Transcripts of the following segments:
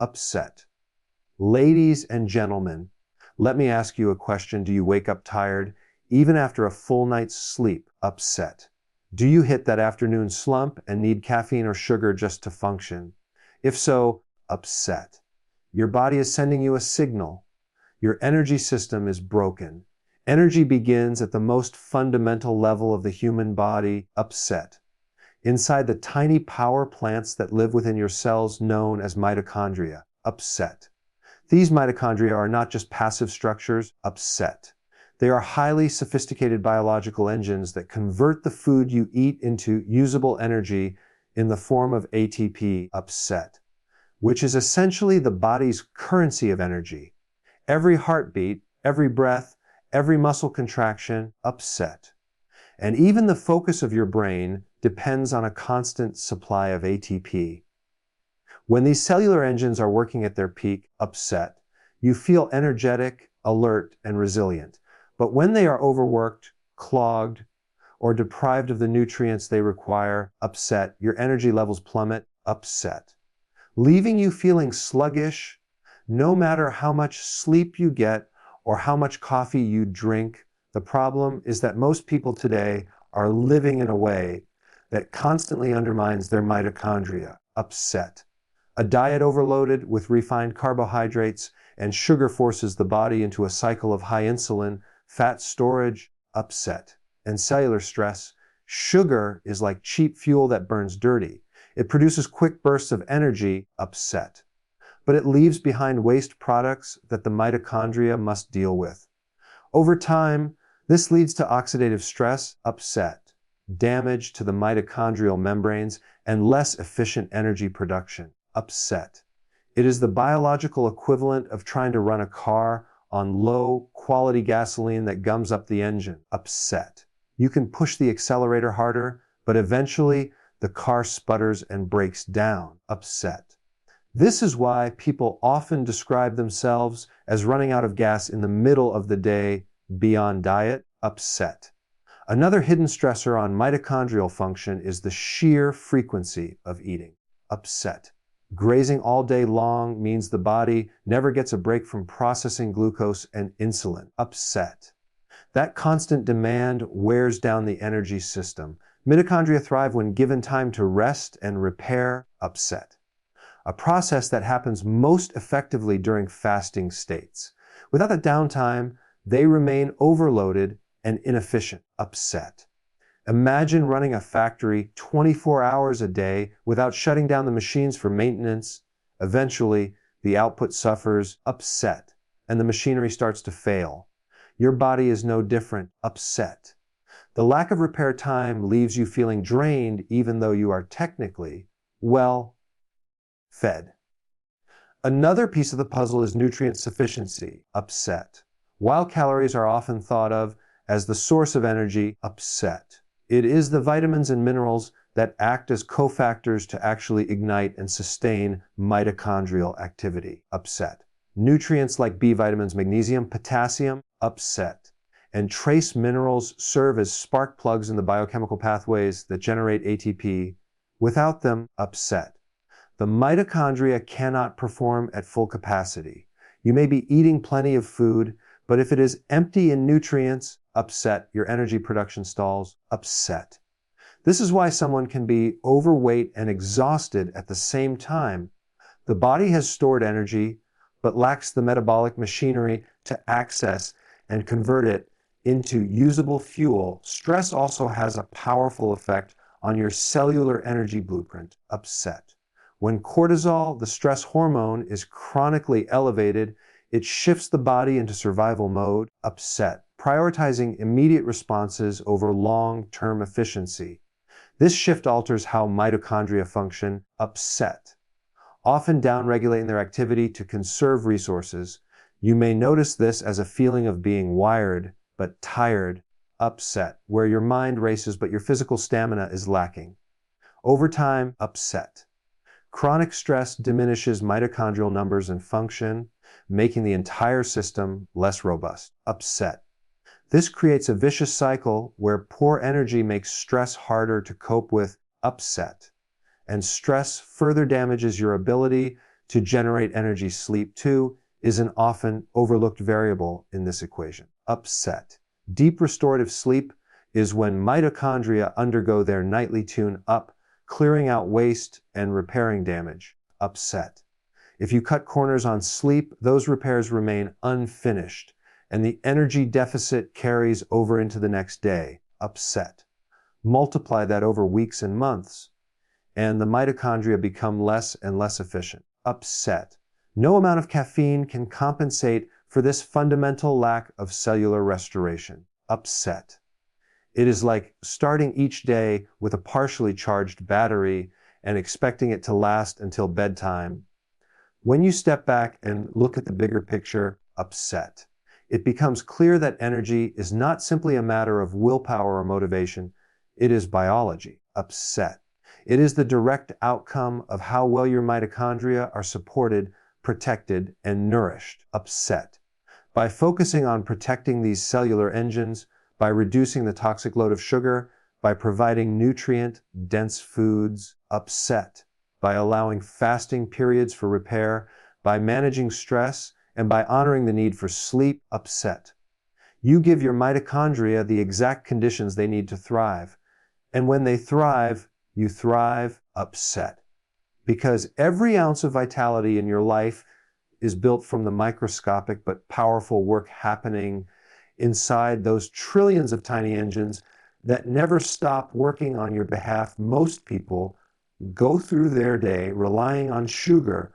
upset. Ladies and gentlemen, let me ask you a question. Do you wake up tired, even after a full night's sleep? Upset. Do you hit that afternoon slump and need caffeine or sugar just to function? If so, upset. Your body is sending you a signal. Your energy system is broken. Energy begins at the most fundamental level of the human body, upset. Inside the tiny power plants that live within your cells known as mitochondria, upset. These mitochondria are not just passive structures, upset. They are highly sophisticated biological engines that convert the food you eat into usable energy in the form of ATP, upset, which is essentially the body's currency of energy. Every heartbeat, every breath, every muscle contraction, upset. And even the focus of your brain depends on a constant supply of ATP. When these cellular engines are working at their peak, upset, you feel energetic, alert, and resilient. But when they are overworked, clogged, or deprived of the nutrients they require, upset, your energy levels plummet, upset, leaving you feeling sluggish. No matter how much sleep you get or how much coffee you drink, the problem is that most people today are living in a way that constantly undermines their mitochondria, upset. A diet overloaded with refined carbohydrates and sugar forces the body into a cycle of high insulin, fat storage, upset, and cellular stress. Sugar is like cheap fuel that burns dirty. It produces quick bursts of energy, upset. But it leaves behind waste products that the mitochondria must deal with. Over time, this leads to oxidative stress, upset, damage to the mitochondrial membranes, and less efficient energy production, upset. It is the biological equivalent of trying to run a car on low-quality gasoline that gums up the engine, upset. You can push the accelerator harder, but eventually the car sputters and breaks down, upset. This is why people often describe themselves as running out of gas in the middle of the day beyond diet, upset. Another hidden stressor on mitochondrial function is the sheer frequency of eating, upset. Grazing all day long means the body never gets a break from processing glucose and insulin, upset. That constant demand wears down the energy system. Mitochondria thrive when given time to rest and repair, upset. A process that happens most effectively during fasting states. Without the downtime, they remain overloaded and inefficient, upset. Imagine running a factory 24 hours a day without shutting down the machines for maintenance. Eventually, the output suffers, upset, and the machinery starts to fail. Your body is no different, upset. The lack of repair time leaves you feeling drained even though you are technically, well, fed. Another piece of the puzzle is nutrient sufficiency, upset. While calories are often thought of as the source of energy, upset. It is the vitamins and minerals that act as cofactors to actually ignite and sustain mitochondrial activity, upset. Nutrients like B vitamins, magnesium, potassium, upset. And trace minerals serve as spark plugs in the biochemical pathways that generate ATP. Without them, upset. The mitochondria cannot perform at full capacity. You may be eating plenty of food, but if it is empty in nutrients, upset, your energy production stalls, upset. This is why someone can be overweight and exhausted at the same time. The body has stored energy, but lacks the metabolic machinery to access and convert it into usable fuel. Stress also has a powerful effect on your cellular energy blueprint, upset. When cortisol, the stress hormone, is chronically elevated, it shifts the body into survival mode, upset, prioritizing immediate responses over long-term efficiency. This shift alters how mitochondria function, upset, often downregulating their activity to conserve resources. You may notice this as a feeling of being wired, but tired, upset, where your mind races but your physical stamina is lacking. Over time, upset. Chronic stress diminishes mitochondrial numbers and function, making the entire system less robust, upset. This creates a vicious cycle where poor energy makes stress harder to cope with, upset. And stress further damages your ability to generate energy. Sleep, too, is an often overlooked variable in this equation. Upset. Deep restorative sleep is when mitochondria undergo their nightly tune-up, clearing out waste and repairing damage. Upset. If you cut corners on sleep, those repairs remain unfinished, and the energy deficit carries over into the next day. Upset. Multiply that over weeks and months, and the mitochondria become less and less efficient. Upset. No amount of caffeine can compensate for this fundamental lack of cellular restoration. Upset. It is like starting each day with a partially charged battery and expecting it to last until bedtime. When you step back and look at the bigger picture, upset, it becomes clear that energy is not simply a matter of willpower or motivation, it is biology. Upset. It is the direct outcome of how well your mitochondria are supported, protected, and nourished. Upset. By focusing on protecting these cellular engines, by reducing the toxic load of sugar, by providing nutrient-dense foods. Upset. By allowing fasting periods for repair, by managing stress, and by honoring the need for sleep. Upset. You give your mitochondria the exact conditions they need to thrive. And when they thrive, you thrive. Upset. Because every ounce of vitality in your life is built from the microscopic but powerful work happening inside those trillions of tiny engines that never stop working on your behalf. Most people go through their day relying on sugar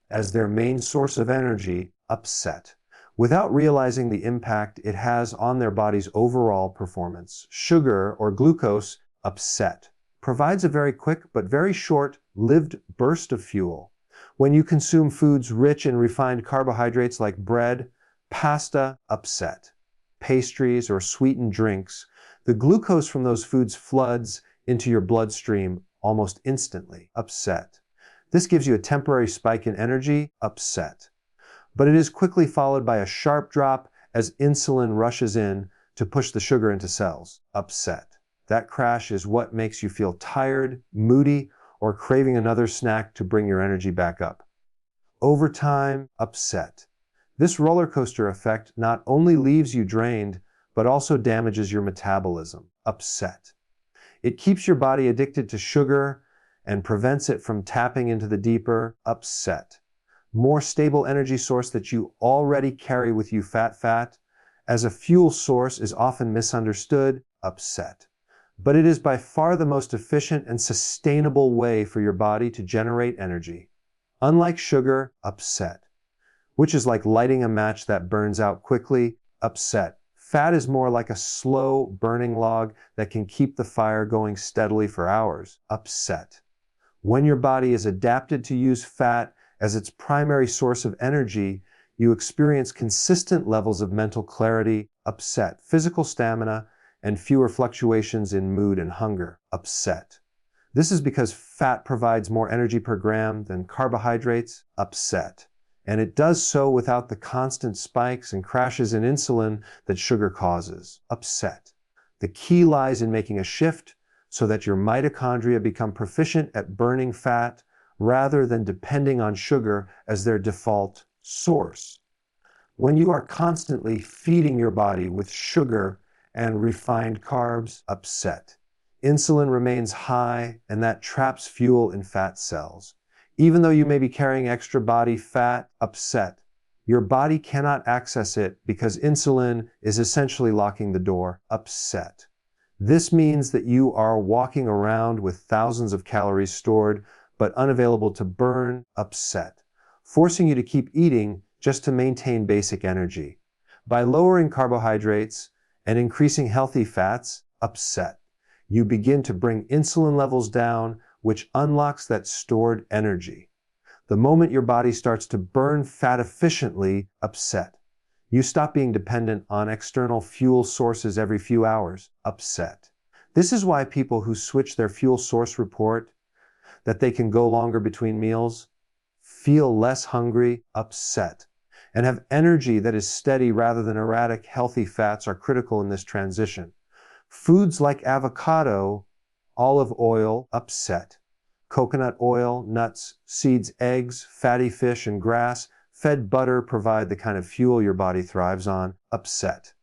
as their main source of energy. Upset, without realizing the impact it has on their body's overall performance. Sugar, or glucose, upset, provides a very quick but very short-lived burst of fuel. When you consume foods rich in refined carbohydrates like bread, pasta, upset, pastries, or sweetened drinks, the glucose from those foods floods into your bloodstream almost instantly. Upset. This gives you a temporary spike in energy. Upset. But it is quickly followed by a sharp drop as insulin rushes in to push the sugar into cells. Upset. That crash is what makes you feel tired, moody, or craving another snack to bring your energy back up. Over time, upset. This roller coaster effect not only leaves you drained, but also damages your metabolism. Upset. It keeps your body addicted to sugar and prevents it from tapping into the deeper, upset, more stable energy source that you already carry with you. Fat as a fuel source is often misunderstood. Upset. But it is by far the most efficient and sustainable way for your body to generate energy. Unlike sugar, upset, which is like lighting a match that burns out quickly. Upset. Fat is more like a slow burning log that can keep the fire going steadily for hours. Upset. When your body is adapted to use fat as its primary source of energy, you experience consistent levels of mental clarity. Upset. Physical stamina, and fewer fluctuations in mood and hunger. Upset. This is because fat provides more energy per gram than carbohydrates. Upset. And it does so without the constant spikes and crashes in insulin that sugar causes. Upset. The key lies in making a shift so that your mitochondria become proficient at burning fat rather than depending on sugar as their default source. When you are constantly feeding your body with sugar and refined carbs, upset, insulin remains high, and that traps fuel in fat cells. Even though you may be carrying extra body fat, upset, your body cannot access it because insulin is essentially locking the door. Upset. This means that you are walking around with thousands of calories stored but unavailable to burn. Upset, forcing you to keep eating just to maintain basic energy. By lowering carbohydrates and increasing healthy fats, upset, you begin to bring insulin levels down, which unlocks that stored energy. The moment your body starts to burn fat efficiently, upset, you stop being dependent on external fuel sources every few hours. Upset. This is why people who switch their fuel source report that they can go longer between meals, feel less hungry. Upset, and have energy that is steady rather than erratic. Healthy fats are critical in this transition. Foods like avocado, olive oil, upset, Coconut oil, nuts, seeds, eggs, fatty fish, and grass-fed butter provide the kind of fuel your body thrives on. Upset.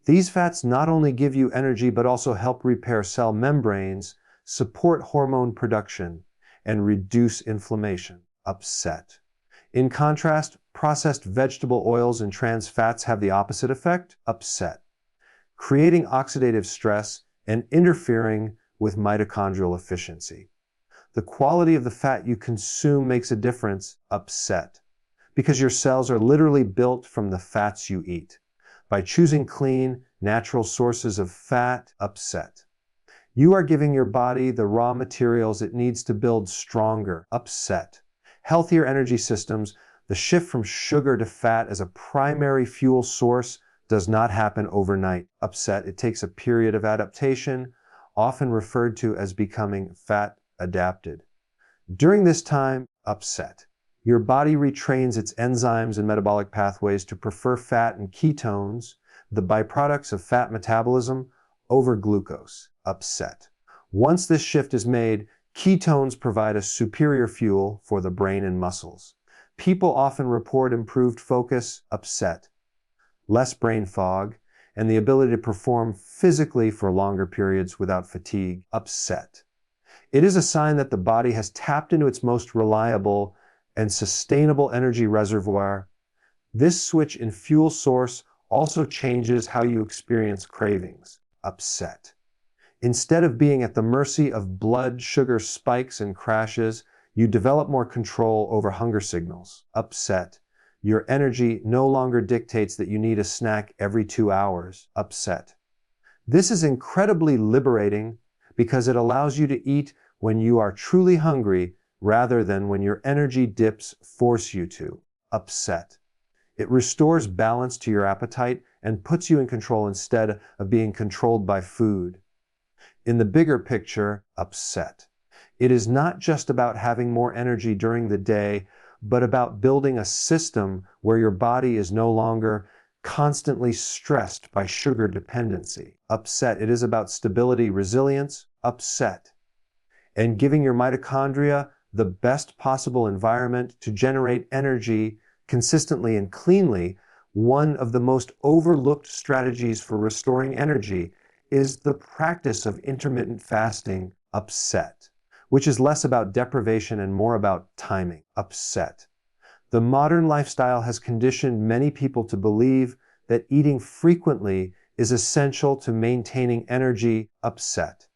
These fats not only give you energy but also help repair cell membranes, support hormone production, and reduce inflammation. Upset. In contrast, processed vegetable oils and trans fats have the opposite effect. Upset. Creating oxidative stress and interfering with mitochondrial efficiency. The quality of the fat you consume makes a difference. Upset. Because your cells are literally built from the fats you eat. By choosing clean, natural sources of fat. Upset. You are giving your body the raw materials it needs to build stronger. Upset. Healthier energy systems. The shift from sugar to fat as a primary fuel source does not happen overnight. Upset. It takes a period of adaptation, often referred to as becoming fat adapted. During this time, upset, your body retrains its enzymes and metabolic pathways to prefer fat and ketones, the byproducts of fat metabolism, over glucose. Upset. Once this shift is made, ketones provide a superior fuel for the brain and muscles. People often report improved focus. Upset, less brain fog, and the ability to perform physically for longer periods without fatigue. Upset. It is a sign that the body has tapped into its most reliable and sustainable energy reservoir. This switch in fuel source also changes how you experience cravings. Upset. Instead of being at the mercy of blood sugar spikes and crashes, you develop more control over hunger signals. Upset. Your energy no longer dictates that you need a snack every 2 hours. Upset. This is incredibly liberating because it allows you to eat when you are truly hungry rather than when your energy dips force you to. Upset. It restores balance to your appetite and puts you in control instead of being controlled by food. In the bigger picture, upset. It is not just about having more energy during the day, but about building a system where your body is no longer constantly stressed by sugar dependency. Upset. It is about stability, resilience. Upset. And giving your mitochondria the best possible environment to generate energy consistently and cleanly. One of the most overlooked strategies for restoring energy is the practice of intermittent fasting. Upset, which is less about deprivation and more about timing. Upset. The modern lifestyle has conditioned many people to believe that eating frequently is essential to maintaining energy. Upset.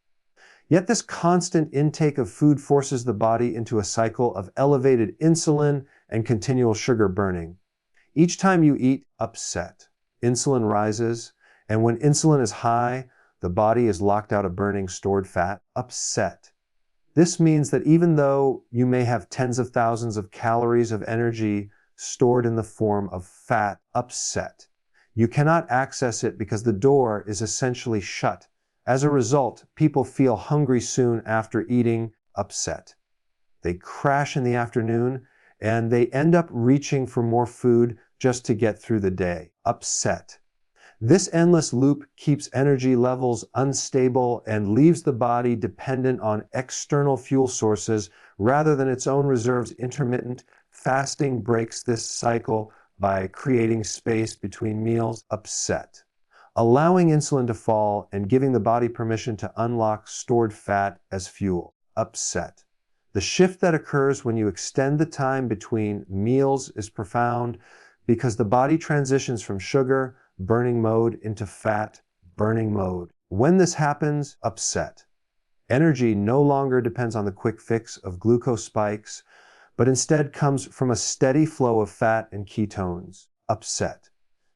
Yet this constant intake of food forces the body into a cycle of elevated insulin and continual sugar burning. Each time you eat, upset, insulin rises, and when insulin is high, the body is locked out of burning stored fat. Upset. This means that even though you may have tens of thousands of calories of energy stored in the form of fat, upset, you cannot access it because the door is essentially shut. As a result, people feel hungry soon after eating. Upset. They crash in the afternoon and they end up reaching for more food just to get through the day. Upset. This endless loop keeps energy levels unstable and leaves the body dependent on external fuel sources rather than its own reserves. Intermittent fasting breaks this cycle by creating space between meals. Upset. Allowing insulin to fall and giving the body permission to unlock stored fat as fuel. Upset. The shift that occurs when you extend the time between meals is profound because the body transitions from sugar burning mode into fat burning mode. When this happens, upset. Energy no longer depends on the quick fix of glucose spikes, but instead comes from a steady flow of fat and ketones. Upset.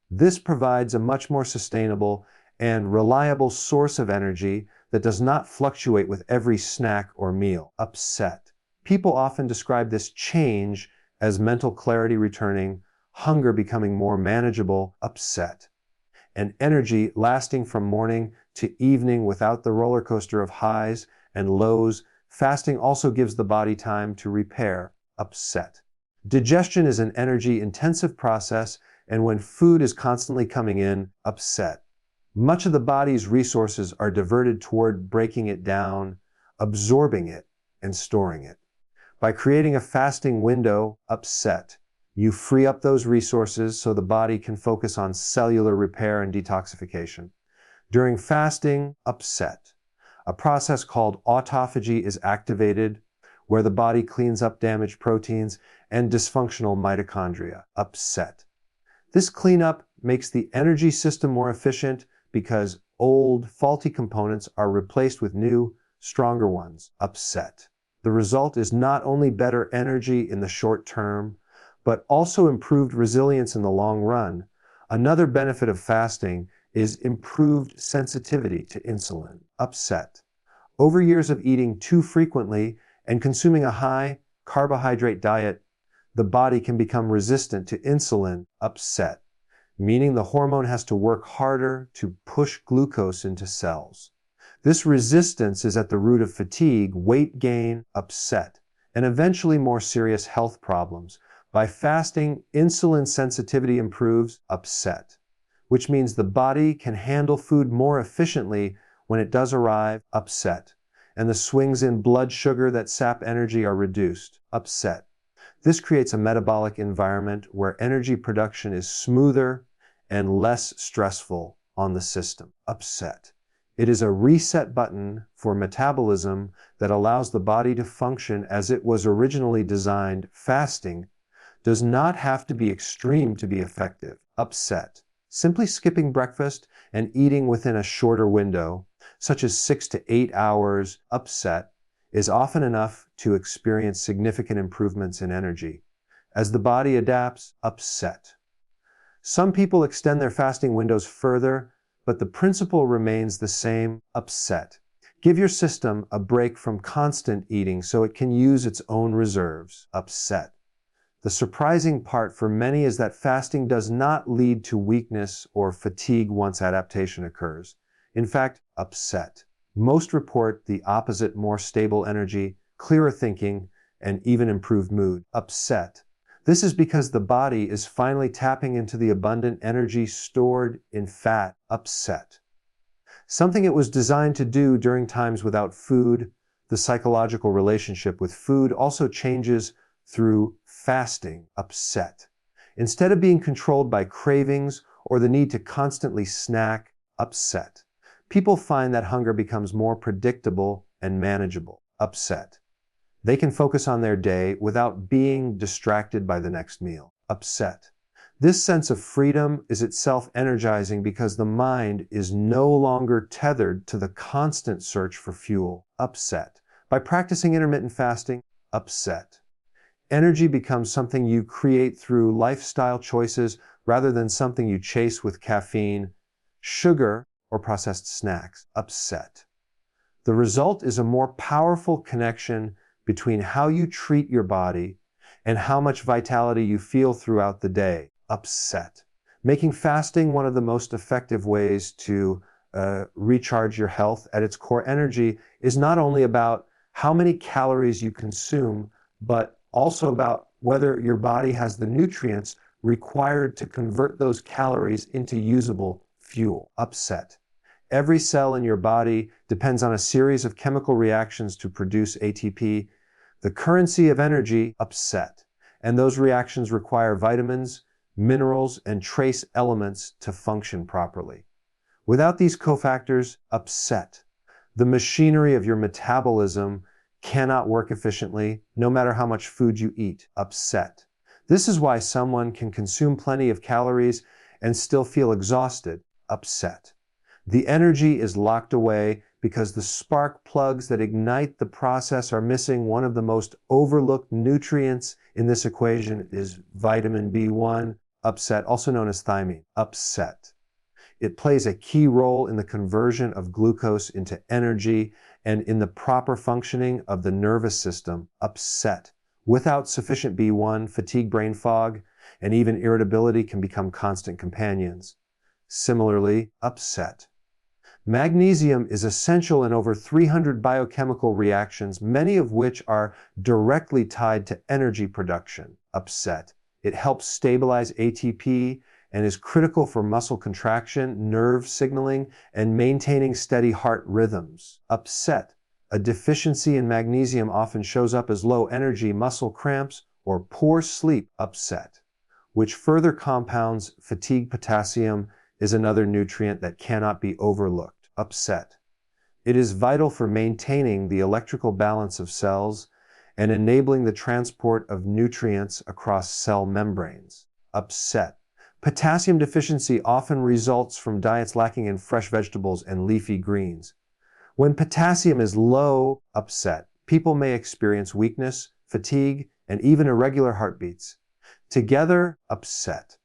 This provides a much more sustainable and reliable source of energy that does not fluctuate with every snack or meal. Upset. People often describe this change as mental clarity returning, hunger becoming more manageable. Upset. And energy lasting from morning to evening without the roller coaster of highs and lows. Fasting also gives the body time to repair. Upset. Digestion is an energy-intensive process, and when food is constantly coming in, upset. Much of the body's resources are diverted toward breaking it down, absorbing it, and storing it. By creating a fasting window, upset, you free up those resources so the body can focus on cellular repair and detoxification. During fasting, upset, a process called autophagy is activated, where the body cleans up damaged proteins and dysfunctional mitochondria, upset. This cleanup makes the energy system more efficient because old, faulty components are replaced with new, stronger ones, upset. The result is not only better energy in the short term, but also improved resilience in the long run. Another benefit of fasting is improved sensitivity to insulin, upset. Over years of eating too frequently and consuming a high carbohydrate diet, the body can become resistant to insulin, upset, meaning the hormone has to work harder to push glucose into cells. This resistance is at the root of fatigue, weight gain, upset, and eventually more serious health problems. By fasting, insulin sensitivity improves, upset, which means the body can handle food more efficiently when it does arrive, upset, and the swings in blood sugar that sap energy are reduced, upset. This creates a metabolic environment where energy production is smoother and less stressful on the system, upset. It is a reset button for metabolism that allows the body to function as it was originally designed. Fasting does not have to be extreme to be effective, upset. Simply skipping breakfast and eating within a shorter window, such as 6 to 8 hours, upset, is often enough to experience significant improvements in energy. As the body adapts, upset. Some people extend their fasting windows further, but the principle remains the same, upset. Give your system a break from constant eating so it can use its own reserves, upset. The surprising part for many is that fasting does not lead to weakness or fatigue once adaptation occurs. In fact, upset. Most report the opposite: more stable energy, clearer thinking, and even improved mood, upset. This is because the body is finally tapping into the abundant energy stored in fat, upset. Something it was designed to do during times without food. The psychological relationship with food also changes through fasting, upset. Instead of being controlled by cravings or the need to constantly snack, upset, people find that hunger becomes more predictable and manageable, upset. They can focus on their day without being distracted by the next meal, upset. This sense of freedom is itself energizing because the mind is no longer tethered to the constant search for fuel, upset. By practicing intermittent fasting, upset, energy becomes something you create through lifestyle choices rather than something you chase with caffeine, sugar, or processed snacks, upset. The result is a more powerful connection between how you treat your body and how much vitality you feel throughout the day, upset. Making fasting one of the most effective ways to recharge your health. At its core, energy is not only about how many calories you consume, but also about whether your body has the nutrients required to convert those calories into usable fuel, upset. Every cell in your body depends on a series of chemical reactions to produce ATP, the currency of energy, upset. And those reactions require vitamins, minerals, and trace elements to function properly. Without these cofactors, upset, the machinery of your metabolism cannot work efficiently, no matter how much food you eat, upset. This is why someone can consume plenty of calories and still feel exhausted, upset. The energy is locked away because the spark plugs that ignite the process are missing. One of the most overlooked nutrients in this equation is vitamin B1, upset, also known as thiamine, upset. It plays a key role in the conversion of glucose into energy and in the proper functioning of the nervous system, upset. Without sufficient B1, fatigue, brain fog, and even irritability can become constant companions. Similarly, upset. Magnesium is essential in over 300 biochemical reactions, many of which are directly tied to energy production, upset. It helps stabilize ATP and is critical for muscle contraction, nerve signaling, and maintaining steady heart rhythms, upset. A deficiency in magnesium often shows up as low energy, muscle cramps, or poor sleep. Upset, which further compounds fatigue. Potassium is another nutrient that cannot be overlooked. Upset. It is vital for maintaining the electrical balance of cells and enabling the transport of nutrients across cell membranes. Upset. Potassium deficiency often results from diets lacking in fresh vegetables and leafy greens. When potassium is low, upset, people may experience weakness, fatigue, and even irregular heartbeats. Together, upset.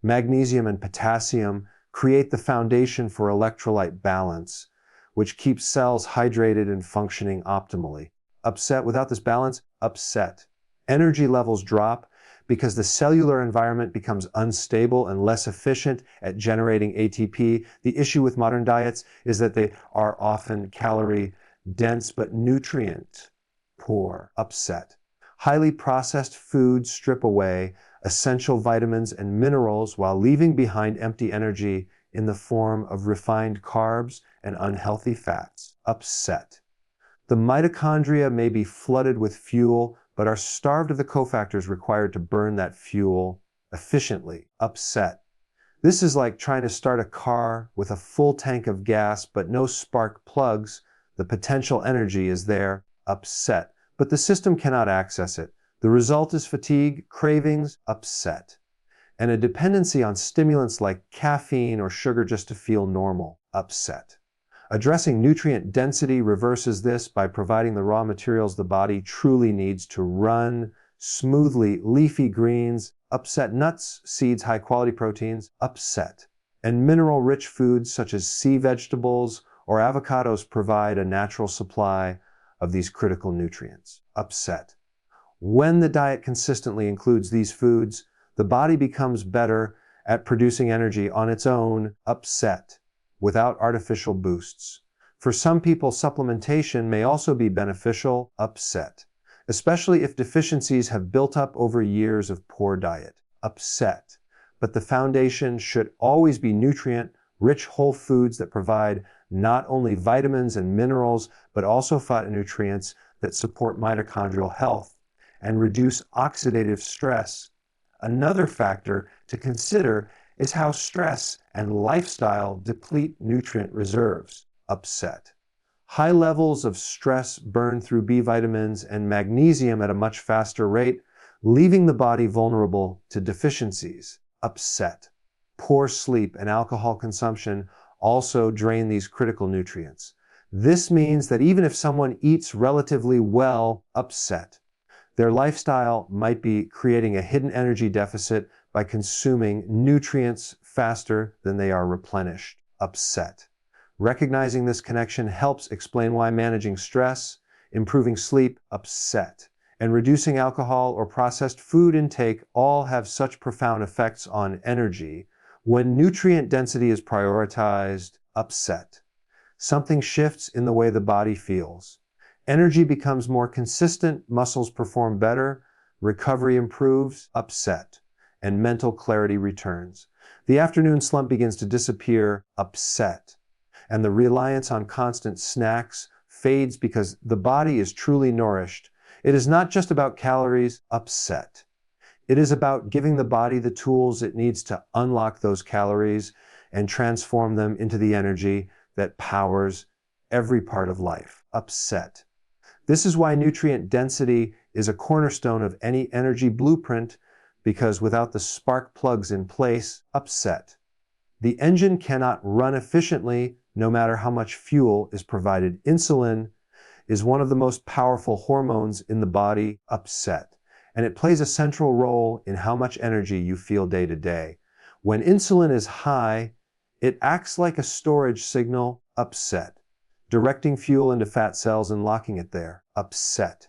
Magnesium and potassium create the foundation for electrolyte balance, which keeps cells hydrated and functioning optimally. Upset. Without this balance, upset. Energy levels drop because the cellular environment becomes unstable and less efficient at generating ATP. The issue with modern diets is that they are often calorie dense but nutrient poor. Upset. Highly processed foods strip away essential vitamins and minerals while leaving behind empty energy in the form of refined carbs and unhealthy fats. Upset. The mitochondria may be flooded with fuel, but are starved of the cofactors required to burn that fuel efficiently. Upset. This is like trying to start a car with a full tank of gas but no spark plugs. The potential energy is there. Upset. But the system cannot access it. The result is fatigue, cravings, upset, and a dependency on stimulants like caffeine or sugar just to feel normal. Upset. Addressing nutrient density reverses this by providing the raw materials the body truly needs to run smoothly. Leafy greens, upset. Nuts, seeds, high-quality proteins, upset. And mineral-rich foods such as sea vegetables or avocados provide a natural supply of these critical nutrients. Upset. When the diet consistently includes these foods, the body becomes better at producing energy on its own. Upset. Without artificial boosts. For some people, supplementation may also be beneficial. Upset. Especially if deficiencies have built up over years of poor diet. Upset. But the foundation should always be nutrient-rich whole foods that provide not only vitamins and minerals, but also phytonutrients that support mitochondrial health and reduce oxidative stress. Another factor to consider is how stress and lifestyle deplete nutrient reserves. Upset. High levels of stress burn through B vitamins and magnesium at a much faster rate, leaving the body vulnerable to deficiencies. Upset. Poor sleep and alcohol consumption also drain these critical nutrients. This means that even if someone eats relatively well, upset, their lifestyle might be creating a hidden energy deficit by consuming nutrients faster than they are replenished. Upset. Recognizing this connection helps explain why managing stress, improving sleep, upset, and reducing alcohol or processed food intake all have such profound effects on energy. When nutrient density is prioritized, upset, something shifts in the way the body feels. Energy becomes more consistent, muscles perform better, recovery improves. Upset, and mental clarity returns. The afternoon slump begins to disappear. Upset, and the reliance on constant snacks fades because the body is truly nourished. It is not just about calories. Upset. It is about giving the body the tools it needs to unlock those calories and transform them into the energy that powers every part of life. Upset. This is why nutrient density is a cornerstone of any energy blueprint, because without the spark plugs in place, upset, the engine cannot run efficiently no matter how much fuel is provided. Insulin is one of the most powerful hormones in the body. Upset, and it plays a central role in how much energy you feel day to day. When insulin is high, it acts like a storage signal. Upset, directing fuel into fat cells and locking it there. Upset.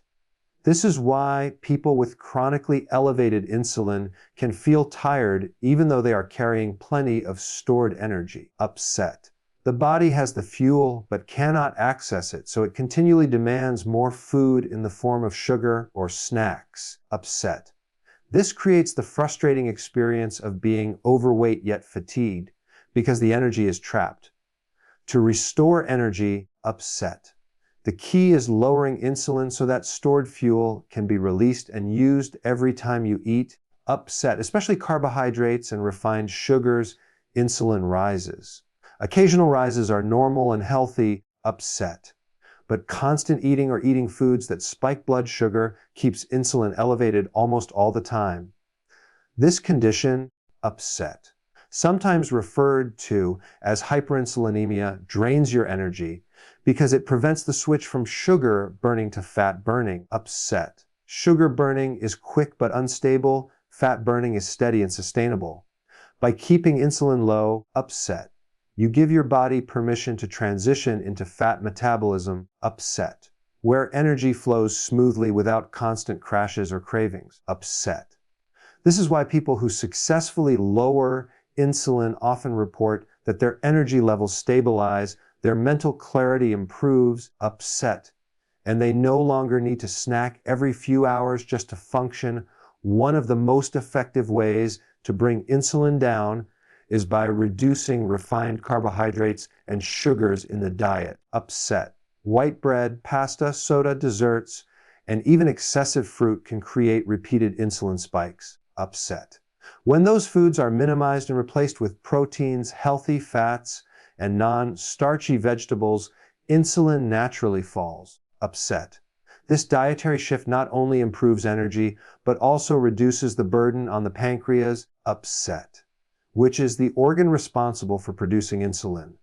This is why people with chronically elevated insulin can feel tired even though they are carrying plenty of stored energy. Upset. The body has the fuel but cannot access it, so it continually demands more food in the form of sugar or snacks. Upset. This creates the frustrating experience of being overweight yet fatigued because the energy is trapped. To restore energy, upset. The key is lowering insulin so that stored fuel can be released and used every time you eat. Upset, especially carbohydrates and refined sugars, insulin rises. Occasional rises are normal and healthy. Upset. But constant eating or eating foods that spike blood sugar keeps insulin elevated almost all the time. This condition, upset, sometimes referred to as hyperinsulinemia, drains your energy because it prevents the switch from sugar burning to fat burning. Upset. Sugar burning is quick but unstable. Fat burning is steady and sustainable. By keeping insulin low, upset, you give your body permission to transition into fat metabolism, upset, where energy flows smoothly without constant crashes or cravings, upset. This is why people who successfully lower insulin often report that their energy levels stabilize, their mental clarity improves, upset, and they no longer need to snack every few hours just to function. One of the most effective ways to bring insulin down is by reducing refined carbohydrates and sugars in the diet. Upset. White bread, pasta, soda, desserts, and even excessive fruit can create repeated insulin spikes. Upset. When those foods are minimized and replaced with proteins, healthy fats, and non-starchy vegetables, insulin naturally falls. Upset. This dietary shift not only improves energy, but also reduces the burden on the pancreas, upset, which is the organ responsible for producing insulin.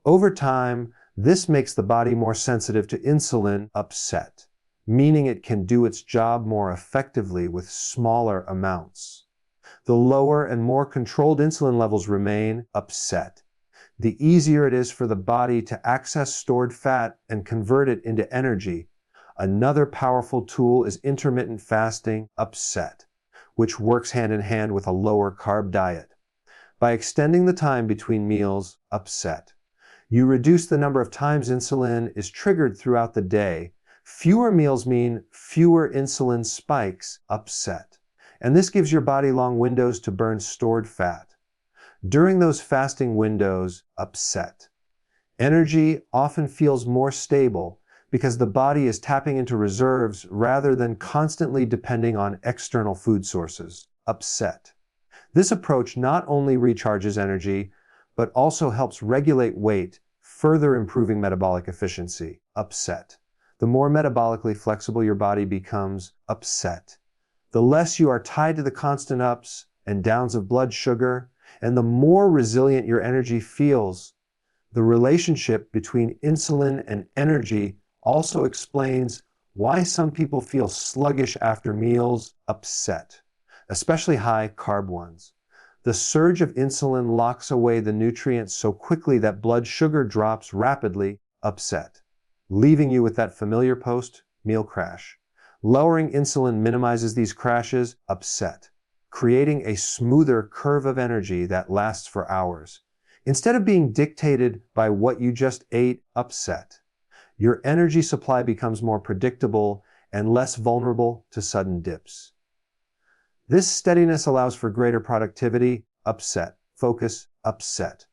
Over time, this makes the body more sensitive to insulin, upset, meaning it can do its job more effectively with smaller amounts. The lower and more controlled insulin levels remain, upset, the easier it is for the body to access stored fat and convert it into energy. Another powerful tool is intermittent fasting, upset, which works hand in hand with a lower carb diet. By extending the time between meals, upset, you reduce the number of times insulin is triggered throughout the day. Fewer meals mean fewer insulin spikes, upset, and this gives your body long windows to burn stored fat. During those fasting windows, upset, energy often feels more stable because the body is tapping into reserves rather than constantly depending on external food sources. Upset. This approach not only recharges energy, but also helps regulate weight, further improving metabolic efficiency. Upset. The more metabolically flexible your body becomes, upset, the less you are tied to the constant ups and downs of blood sugar, and the more resilient your energy feels. The relationship between insulin and energy also explains why some people feel sluggish after meals, upset, especially high-carb ones. The surge of insulin locks away the nutrients so quickly that blood sugar drops rapidly, upset, leaving you with that familiar post-meal crash. Lowering insulin minimizes these crashes, upset, creating a smoother curve of energy that lasts for hours. Instead of being dictated by what you just ate, upset, your energy supply becomes more predictable and less vulnerable to sudden dips. This steadiness allows for greater productivity, upset, focus, upset,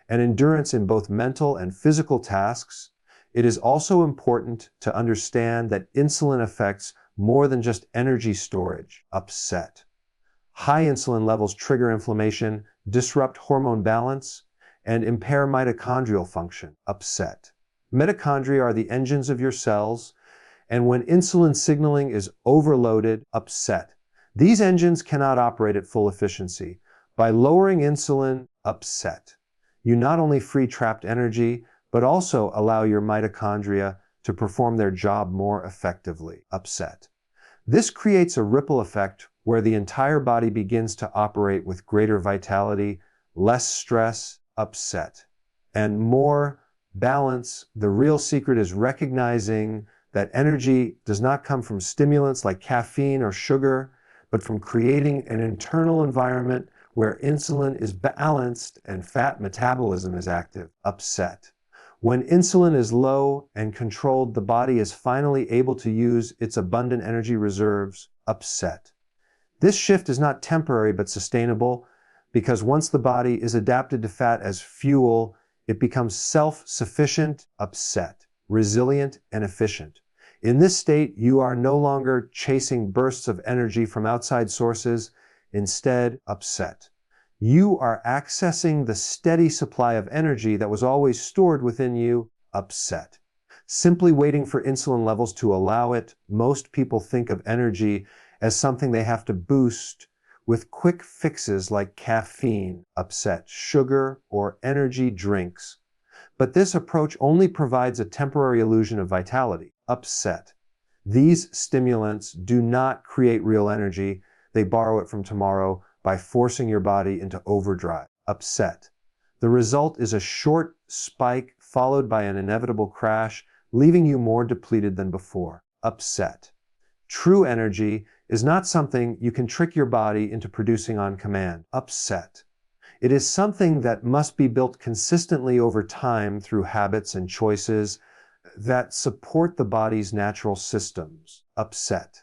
and endurance in both mental and physical tasks. It is also important to understand that insulin affects more than just energy storage, upset. High insulin levels trigger inflammation, disrupt hormone balance, and impair mitochondrial function, upset. Mitochondria are the engines of your cells, and when insulin signaling is overloaded, upset, these engines cannot operate at full efficiency. By lowering insulin, upset, you not only free trapped energy, but also allow your mitochondria to perform their job more effectively, upset. This creates a ripple effect where the entire body begins to operate with greater vitality, less stress, upset, and more balance. The real secret is recognizing that energy does not come from stimulants like caffeine or sugar, but from creating an internal environment where insulin is balanced and fat metabolism is active, upset. When insulin is low and controlled, the body is finally able to use its abundant energy reserves, upset. This shift is not temporary but sustainable because once the body is adapted to fat as fuel, it becomes self-sufficient, upset, resilient, and efficient. In this state, you are no longer chasing bursts of energy from outside sources, instead, upset. You are accessing the steady supply of energy that was always stored within you, upset. Simply waiting for insulin levels to allow it, most people think of energy as something they have to boost with quick fixes like caffeine, upset, sugar, or energy drinks. But this approach only provides a temporary illusion of vitality, upset. These stimulants do not create real energy, they borrow it from tomorrow by forcing your body into overdrive, upset. The result is a short spike followed by an inevitable crash, leaving you more depleted than before, upset. True energy is not something you can trick your body into producing on command, upset. It is something that must be built consistently over time through habits and choices that support the body's natural systems, upset.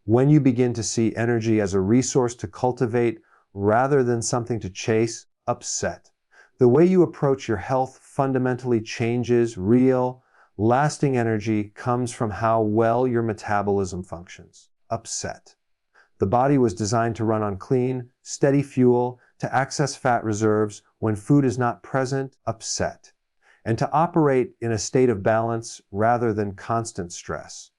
When you begin to see energy as a resource to cultivate rather than something to chase, upset. The way you approach your health fundamentally changes. Real, lasting energy comes from how well your metabolism functions, upset. The body was designed to run on clean, steady fuel, to access fat reserves when food is not present, upset, and to operate in a state of balance rather than constant stress.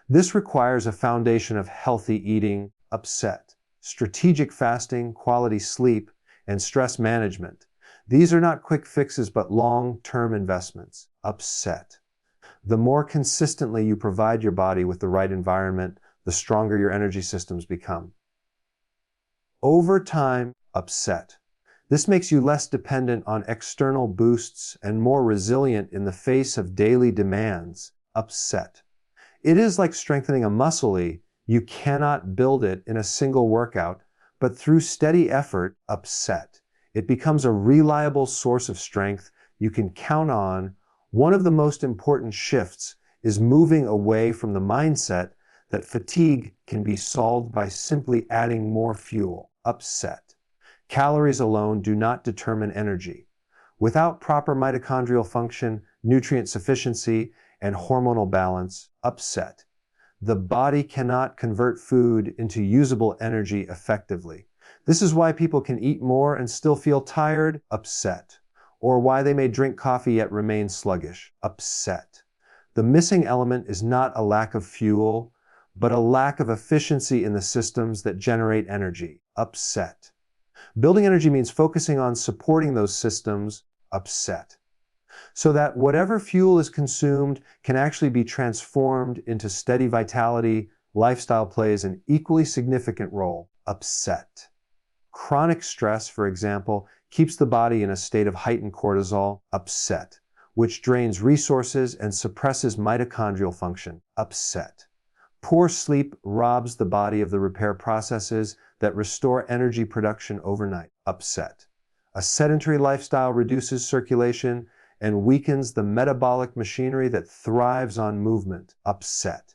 This requires a foundation of healthy eating, upset, strategic fasting, quality sleep, and stress management. These are not quick fixes but long-term investments, upset. The more consistently you provide your body with the right environment, the stronger your energy systems become. Over time, upset. This makes you less dependent on external boosts and more resilient in the face of daily demands, upset. It is like strengthening a muscle. You cannot build it in a single workout, but through steady effort, upset. It becomes a reliable source of strength you can count on. One of the most important shifts is moving away from the mindset that fatigue can be solved by simply adding more fuel, upset. Calories alone do not determine energy. Without proper mitochondrial function, nutrient sufficiency, and hormonal balance, upset. The body cannot convert food into usable energy effectively. This is why people can eat more and still feel tired, upset, or why they may drink coffee yet remain sluggish, upset. The missing element is not a lack of fuel, but a lack of efficiency in the systems that generate energy, upset. Building energy means focusing on supporting those systems, upset, so that whatever fuel is consumed can actually be transformed into steady vitality. Lifestyle plays an equally significant role, upset. Chronic stress, for example, keeps the body in a state of heightened cortisol, upset, which drains resources and suppresses mitochondrial function, upset. Poor sleep robs the body of the repair processes that restore energy production overnight, upset. A sedentary lifestyle reduces circulation and weakens the metabolic machinery that thrives on movement, upset.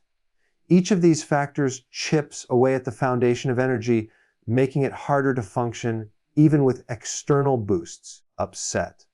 Each of these factors chips away at the foundation of energy, making it harder to function even with external boosts, upset.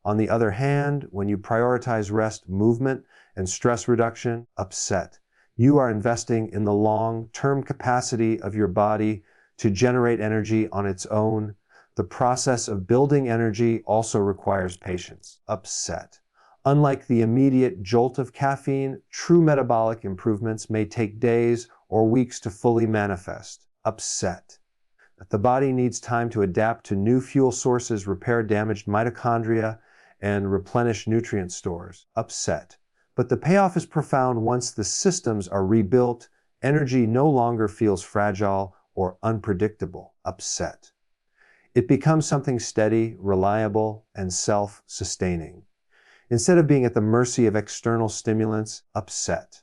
On the other hand, when you prioritize rest, movement, and stress reduction, upset, you are investing in the long-term capacity of your body to generate energy on its own. The process of building energy also requires patience, upset. Unlike the immediate jolt of caffeine, true metabolic improvements may take days or weeks to fully manifest, upset. The body needs time to adapt to new fuel sources, repair damaged mitochondria, and replenish nutrient stores, upset. But the payoff is profound. Once the systems are rebuilt, energy no longer feels fragile or unpredictable, upset. It becomes something steady, reliable, and self-sustaining. Instead of being at the mercy of external stimulants, upset.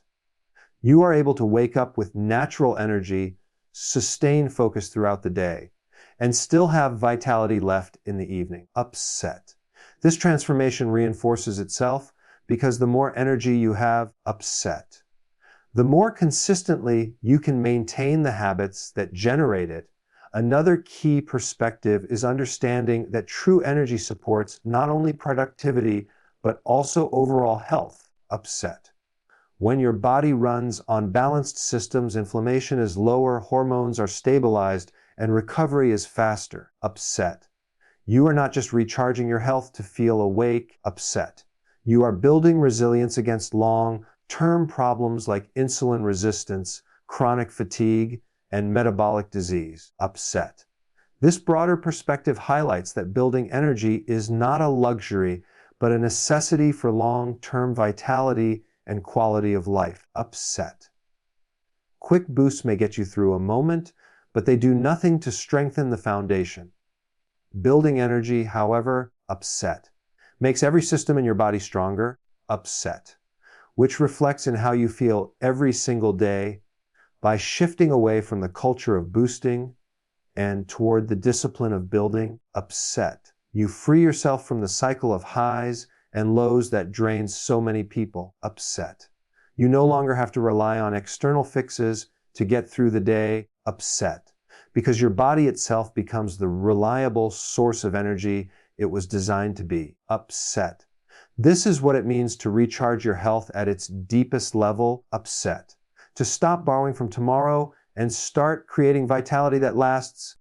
You are able to wake up with natural energy, sustain focus throughout the day, and still have vitality left in the evening, upset. This transformation reinforces itself because the more energy you have, upset, the more consistently you can maintain the habits that generate it. Another key perspective is understanding that true energy supports not only productivity, but also overall health, upset. When your body runs on balanced systems, inflammation is lower, hormones are stabilized, and recovery is faster, upset. You are not just recharging your health to feel awake, upset. You are building resilience against long-term problems like insulin resistance, chronic fatigue, and metabolic disease, upset. This broader perspective highlights that building energy is not a luxury, but a necessity for long-term vitality and quality of life, upset. Quick boosts may get you through a moment, but they do nothing to strengthen the foundation. Building energy, however, upset, makes every system in your body stronger, upset, which reflects in how you feel every single day. By shifting away from the culture of boosting and toward the discipline of building, upset, you free yourself from the cycle of highs and lows that drains so many people, upset. You no longer have to rely on external fixes to get through the day, upset, because your body itself becomes the reliable source of energy it was designed to be, upset. This is what it means to recharge your health at its deepest level, upset. To stop borrowing from tomorrow and start creating vitality that lasts,